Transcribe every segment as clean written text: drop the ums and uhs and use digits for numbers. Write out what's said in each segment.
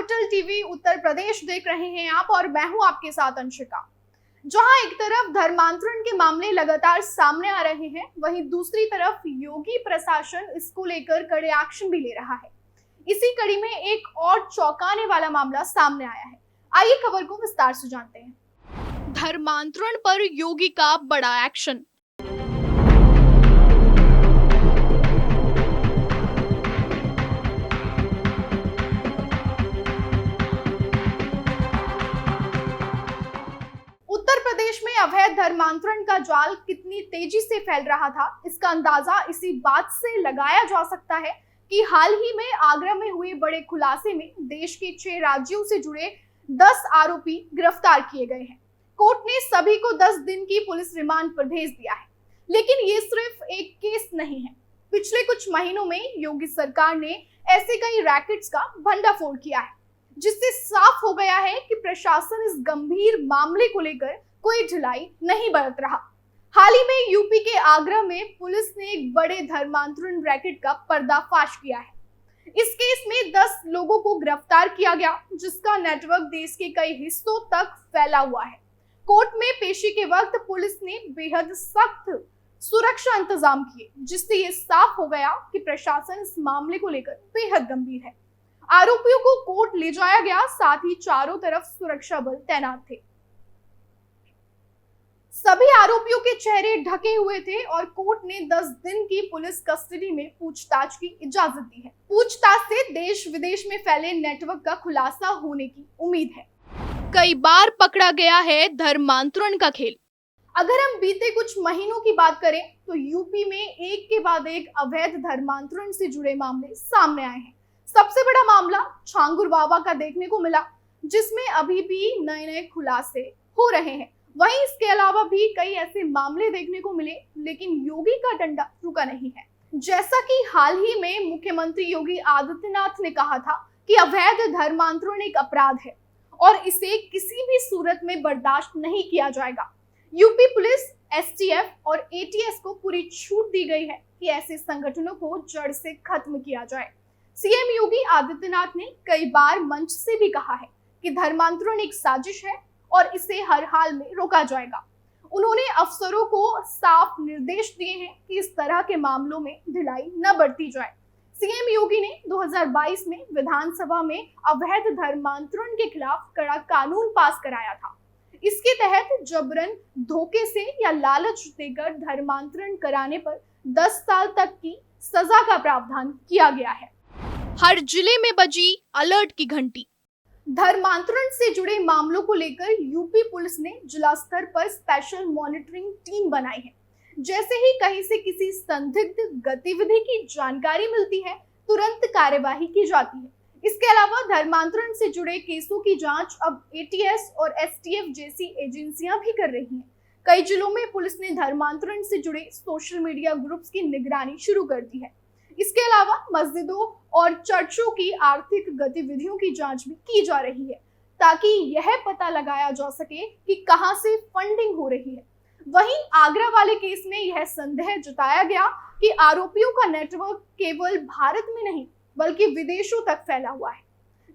Capital TV Uttar Pradesh देख रहे हैं आप और मैं हूं आपके साथ अंशिका। जहां एक तरफ धर्मांतरण के मामले लगातार सामने आ रहे हैं, वहीं दूसरी तरफ योगी प्रशासन इसको लेकर कड़े एक्शन भी ले रहा है। इसी कड़ी में एक और चौंकाने वाला मामला सामने आया है। आइए खबर को विस्तार से जानते हैं। धर्मांतरण पर योगी का बड़ा एक्शन। उत्तर प्रदेश में अवैध धर्मांतरण का जाल कितनी तेजी से फैल रहा था, इसका अंदाजा इसी बात से लगाया जा सकता है कि हाल ही में आगरा में हुए बड़े खुलासे में देश के 6 राज्यों से जुड़े 10 आरोपी गिरफ्तार किए गए हैं। कोर्ट ने सभी को 10 दिन की पुलिस रिमांड पर भेज दिया है। लेकिन ये सिर्फ एक केस नहीं है। पिछले कुछ महीनों में योगी सरकार ने ऐसे कई रैकेट्स का भंडाफोड़ किया है, जिससे साफ हो गया है कि प्रशासन इस गंभीर मामले को लेकर कोई ढिलाई नहीं बरत रहा। हाल ही में यूपी के आगरा में पुलिस ने एक बड़े धर्मांतरण रैकेट का पर्दाफाश किया है। इस केस में 10 लोगों को गिरफ्तार किया गया, जिसका नेटवर्क देश के कई हिस्सों तक फैला हुआ है। कोर्ट में पेशी के वक्त पुलिस ने बेहद सख्त सुरक्षा इंतजाम किए, जिससे ये साफ हो गया कि प्रशासन इस मामले को लेकर बेहद गंभीर है। आरोपियों को कोर्ट ले जाया गया, साथ ही चारों तरफ सुरक्षा बल तैनात थे। सभी आरोपियों के चेहरे ढके हुए थे और कोर्ट ने 10 दिन की पुलिस कस्टडी में पूछताछ की इजाजत दी है। पूछताछ से देश विदेश में फैले नेटवर्क का खुलासा होने की उम्मीद है। कई बार पकड़ा गया है धर्मांतरण का खेल। अगर हम बीते कुछ महीनों की बात करें तो यूपी में एक के बाद एक अवैध धर्मांतरण से जुड़े मामले सामने आए हैं। सबसे बड़ा मामला छांगुर बाबा का देखने को मिला, जिसमें अभी भी नए खुलासे हो रहे हैं। वहीं इसके अलावा भी कई ऐसे मामले देखने को मिले, लेकिन योगी का डंडा रुका नहीं है। जैसा कि हाल ही में मुख्यमंत्री योगी आदित्यनाथ ने कहा था कि अवैध धर्मांतरण एक अपराध है और इसे किसी भी सूरत में बर्दाश्त नहीं किया जाएगा। यूपी पुलिस, एसटीएफ और एटीएस को पूरी छूट दी गई है कि ऐसे संगठनों को जड़ से खत्म किया जाए। सीएम योगी आदित्यनाथ ने कई बार मंच से भी कहा है कि धर्मांतरण एक साजिश है और इसे हर हाल में रोका जाएगा। उन्होंने अफसरों को साफ निर्देश दिए हैं कि इस तरह के मामलों में ढिलाई न बरती जाए। सीएम योगी ने 2022 में विधानसभा में अवैध धर्मांतरण के खिलाफ कड़ा कानून पास कराया था। इसके तहत जबरन, धोखे से या लालच देकर धर्मांतरण कराने पर 10 साल तक की सजा का प्रावधान किया गया है। हर जिले में बजी अलर्ट की घंटी। धर्मांतरण से जुड़े मामलों को लेकर यूपी पुलिस ने जिला स्तर पर स्पेशल मॉनिटरिंग टीम बनाई है। जैसे ही कहीं से किसी संदिग्ध गतिविधि की जानकारी मिलती है, तुरंत कार्यवाही की जाती है। इसके अलावा धर्मांतरण से जुड़े केसों की जांच अब एटीएस और एसटीएफ जैसी एजेंसियां भी कर रही हैं। कई जिलों में पुलिस ने धर्मांतरण से जुड़े सोशल मीडिया ग्रुप्स की निगरानी शुरू कर दी है। इसके अलावा मस्जिदों और चर्चों की आर्थिक गतिविधियों की जांच भी की जा रही है, ताकि यह पता लगाया जा सके कि कहां से फंडिंग हो रही है। वहीं आगरा वाले केस में यह संदेह जताया गया कि आरोपियों का नेटवर्क केवल भारत में नहीं बल्कि विदेशों तक फैला हुआ है।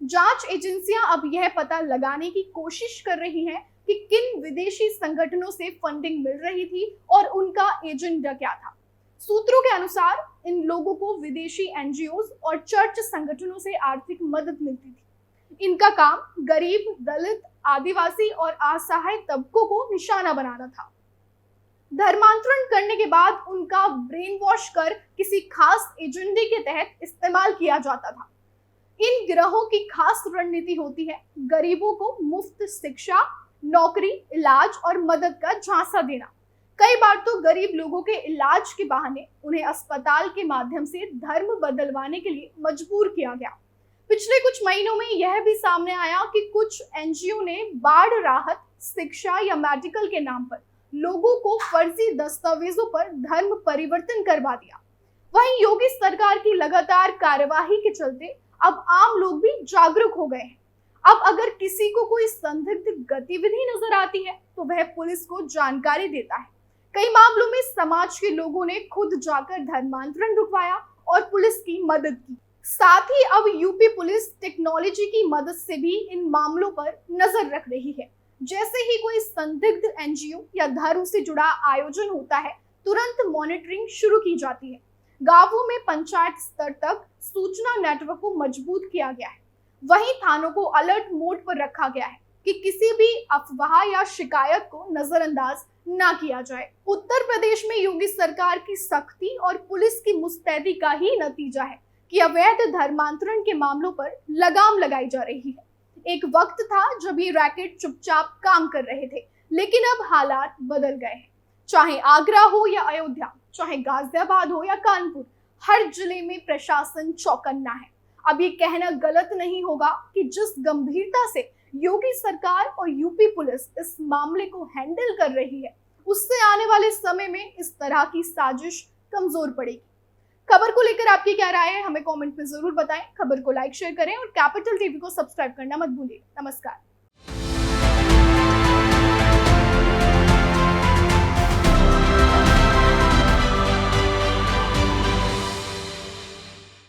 जांच एजेंसियां अब यह पता लगाने की कोशिश कर रही हैं कि किन विदेशी संगठनों से फंडिंग मिल रही थी और उनका एजेंडा क्या था। सूत्रों के अनुसार इन लोगों को विदेशी एनजीओ और चर्च संगठनों से आर्थिक मदद मिलती थी। इनका काम गरीब, दलित, आदिवासी और असहाय तबकों को निशाना बनाना था। धर्मांतरण करने के बाद उनका ब्रेन वॉश कर किसी खास एजेंडे के तहत इस्तेमाल किया जाता था। इन गिरोहों की खास रणनीति होती है गरीबों को मुफ्त शिक्षा, नौकरी, इलाज और मदद का झांसा देना। कई बार तो गरीब लोगों के इलाज के बहाने उन्हें अस्पताल के माध्यम से धर्म बदलवाने के लिए मजबूर किया गया। पिछले कुछ महीनों में यह भी सामने आया कि कुछ एनजीओ ने बाढ़ राहत, शिक्षा या मेडिकल के नाम पर लोगों को फर्जी दस्तावेजों पर धर्म परिवर्तन करवा दिया। वहीं योगी सरकार की लगातार कार्यवाही के चलते अब आम लोग भी जागरूक हो गए हैं। अब अगर किसी को कोई संदिग्ध गतिविधि नजर आती है तो वह पुलिस को जानकारी देता है। कई मामलों में समाज के लोगों ने खुद जाकर धर्मांतरण रुकवाया और पुलिस की मदद की। साथ ही अब यूपी पुलिस टेक्नोलॉजी की मदद से भी इन मामलों पर नजर रख रही है। जैसे ही कोई संदिग्ध एनजीओ या धर्म से जुड़ा आयोजन होता है, तुरंत मॉनिटरिंग शुरू की जाती है। गांवों में पंचायत स्तर तक सूचना नेटवर्क को मजबूत किया गया है। वहीं थानों को अलर्ट मोड पर रखा गया है कि किसी भी अफवाह या शिकायत को नजरअंदाज ना किया जाए। उत्तर प्रदेश में योगी सरकार की सख्ती और पुलिस की मुस्तैदी का ही नतीजा है कि अवैध धर्मांतरण के मामलों पर लगाम लगाई जा रही है। एक वक्त था जब ये रैकेट चुपचाप काम कर रहे थे, लेकिन अब हालात बदल गए हैं। चाहे आगरा हो या अयोध्या, चाहे गाजियाबाद हो या कानपुर, हर जिले में प्रशासन चौकन्ना है। अब ये कहना गलत नहीं होगा कि जिस गंभीरता से योगी सरकार और यूपी पुलिस इस मामले को हैंडल कर रही है, उससे आने वाले समय में इस तरह की साजिश कमजोर पड़ेगी। खबर को लेकर आपकी क्या राय है, हमें कमेंट में जरूर बताएं। खबर को लाइक शेयर करें और कैपिटल टीवी को सब्सक्राइब करना मत भूलिए। नमस्कार।